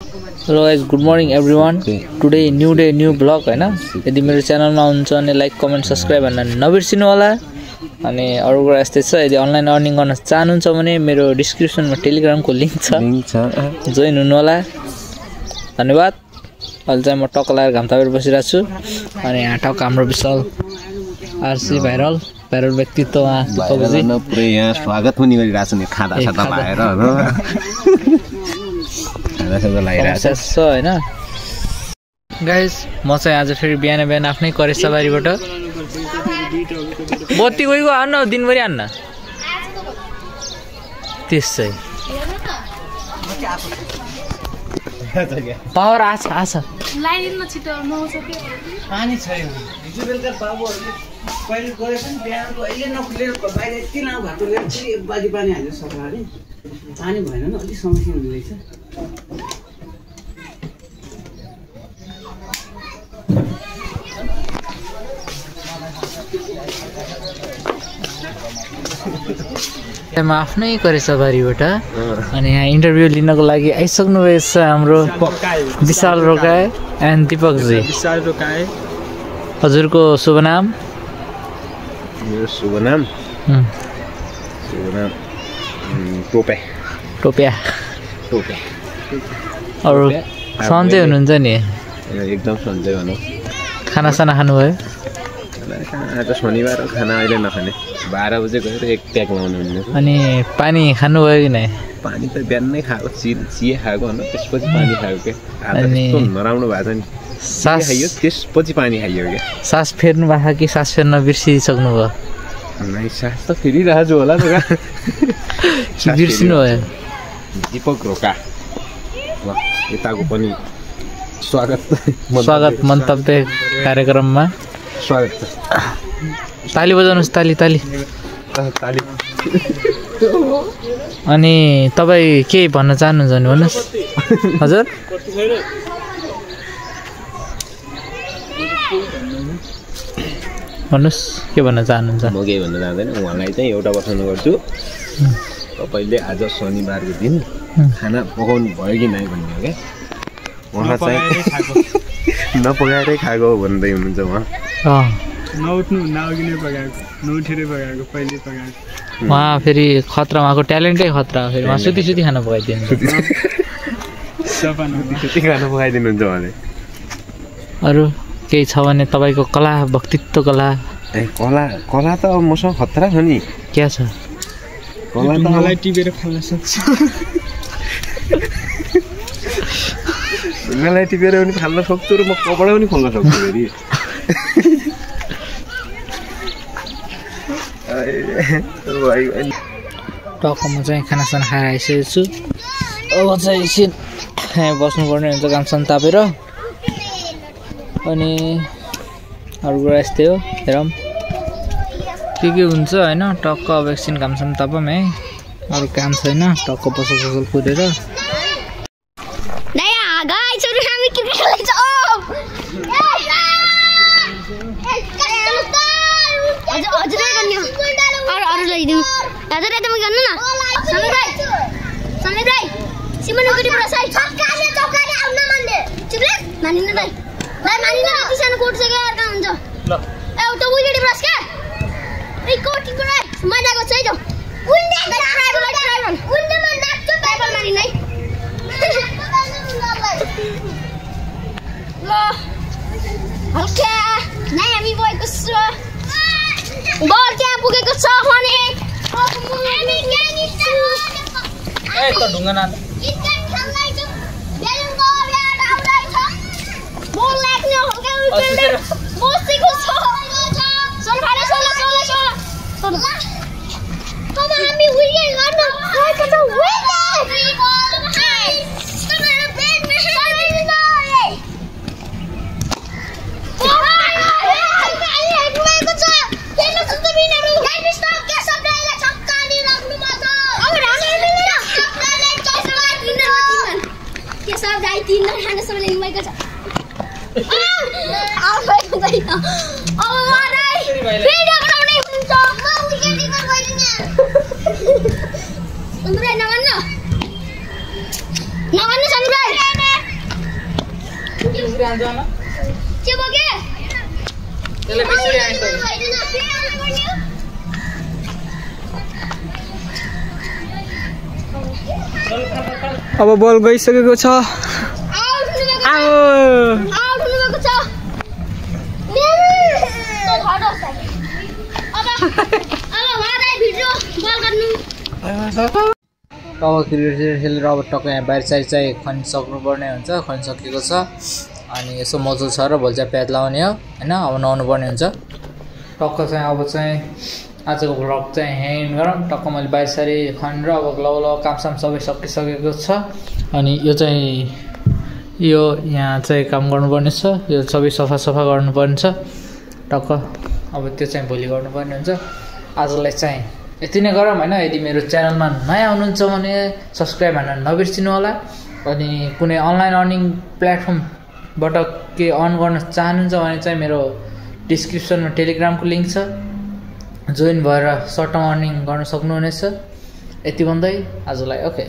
Hello guys, good morning everyone. Today new day new vlog हैन. यदि मेरो च्यानलमा हुनुहुन्छ भने लाइक कमेन्ट सब्स्क्राइब गर्न नबिर्सिनु होला. अनि अरु कुरा यस्तै छ. यदि अनलाइन अर्निङ गर्न चाहनुहुन्छ भने मेरो डिस्क्रिप्सनमा टेलिग्रामको लिंक छ. जोइन हुनु होला. धन्यवाद. अहिले चाहिँ म टक्क लाएर घाम तापेर बसिरहेको छु. अनि यहाँ टक्क हाम्रो विशाल आरसी भाइरल व्यक्तित्व दिपकजी पुरै यहाँ स्वागत पनि गरिरहेछ नि खादा सादा लाएर हैन. छ हैन गाइस. म चाहिँ आज फेरि बिहान आफ्नै करेसबारीबाट बत्ती गइको आउन दिनभरि आन्न त्यसै पावर आछ लाइनमा छिटो नआउँछ के पानी छैन. हिजो बेलुका बाबुहरूले पहिले गए पनि बिहानको अहिले नखुलेर बाहिर यति लामो घाटो लिएर फेरि एक बाजी पानी हाल्यो सकाले. पानी भएन नि अलिक समस्या हुँदैछ. म आफ्नै करेसबारीबाट अनि यहाँ इन्टरभ्यू लिनको लागि आइसक्नु भएछ हाम्रो विशाल रोकाए एन्ड दिपकजी. विशाल रोकाए. हजुरको शुभ नाम? मेरो शुभ नाम टोप्या. अरु सन्चै हुनुहुन्छ नि? एकदम सन्चै भनौँ. खाना साना खानुभयो? आज शनिबार खाना अहिले नखाने. 12 बजे गएर एक प्याक लाउनु हुने. अनि पानी खानुभयो कि नै? पानी त बिहान नै खाएको. चिया खाएको होइन, त्यसपछि पानी खाएको के. अनि नराम्रो भएको छ नि. सास खाइयो त्यसपछि पानी खाइयो के. सास फेर्नु भएको कि सास फेर्न बिर्सिसक्नु भयो? नै सास त फेरिरहेछु होला त. बिर्सिनु भयो. दिपक रोका यताको पनि स्वागत मन्तव्य कार्यक्रममा स्वागत छ. ताली बजाउनुहोस्. ताली. अनि तपाईँ के भन्न चाहनुहुन्छ भने भन्नुहोस्. हजुर भन्नुहोस् के भन्न चाहनुहुन्छ? म केही भन्न चाहँदैन. उहाँलाई चाहिँ एउटा प्रश्न गर्छु. तपाईँले आज शनिबारको दिन खाना पकाउनु भयो कि नै भन्ने हो क्या. उहाँ चाहिँ नपकाएरै खाएको भन्दै हुनुहुन्छ. उहाँ नउठ्नु नअघि नै पकाएको, नउठेरै पकाएको, पहिले पकाएको. उहाँ फेरि खतरा. उहाँको ट्यालेन्टै खतरा. फेरि उहाँ सुती खाना पकाइदिनुहुन्छ. सुती खाना पकाइदिनुहुन्छ उहाँले. अरू केही छ भने तपाईँको कला व्यक्तित्व कला? कला त मसँग खतरा छ नि. क्या छ? कला त मलाई टिपेर फाल्न सक्छु. मलाई टिपेर पनि फाल्न सक्छु र म कपडा पनि खोल्न सक्छु फेरि. टक्क म चाहिँ खानासाना खाएर आइसकेको छु. अब चाहिँ एकछिन बस्नुपर्ने हुन्छ घामसान तापेर. अनि अरू कुरा यस्तै हो. हेरौँ के हुन्छ होइन. टक्क अब एकछिन घामसान तापौँ है. अरू काम छैन. टक्क पसल कुदेर ढुङ्गा न Nawan ni Samurai. मिसुरी हाल्छ न के बगे त्यसले मिसुरी हाल्छ अब बल गइसकेको छ अब क्रिकेट खेलेर अब टक्कै यहाँ बाहिर चाहिँ खनिसक्नुपर्ने हुन्छ खनिसकेको छ अनि यसो मजल छ र भोलि चाहिँ प्याज लगाउने हो होइन अब नुहाउनु पर्ने हुन्छ टक्क चाहिँ अब चाहिँ आजको भ्लग चाहिँ यहीँ गरौँ टक्क मैले बाहिर सारी खनेर अब लौ कामसाम सबै सकिसकेको छ अनि यो चाहिँ यो यहाँ चाहिँ काम गर्नुपर्ने छ यो सबै सफा गर्नुपर्ने छ टक्क अब त्यो चाहिँ भोलि गर्नुपर्ने हुन्छ आजलाई चाहिँ यति नै गरौँ होइन यदि मेरो च्यानलमा नयाँ हुनुहुन्छ भने सब्सक्राइब हान्न नबिर्सिनु होला अनि कुनै अनलाइन अर्निङ प्लेटफर्मबाट के अन गर्न चाहनुहुन्छ भने चाहिँ मेरो डिस्क्रिप्सनमा टेलिग्रामको लिङ्क छ जोइन भएर सर्ट टर्म अर्निङ गर्न सक्नुहुनेछ यति भन्दै आजलाई ओके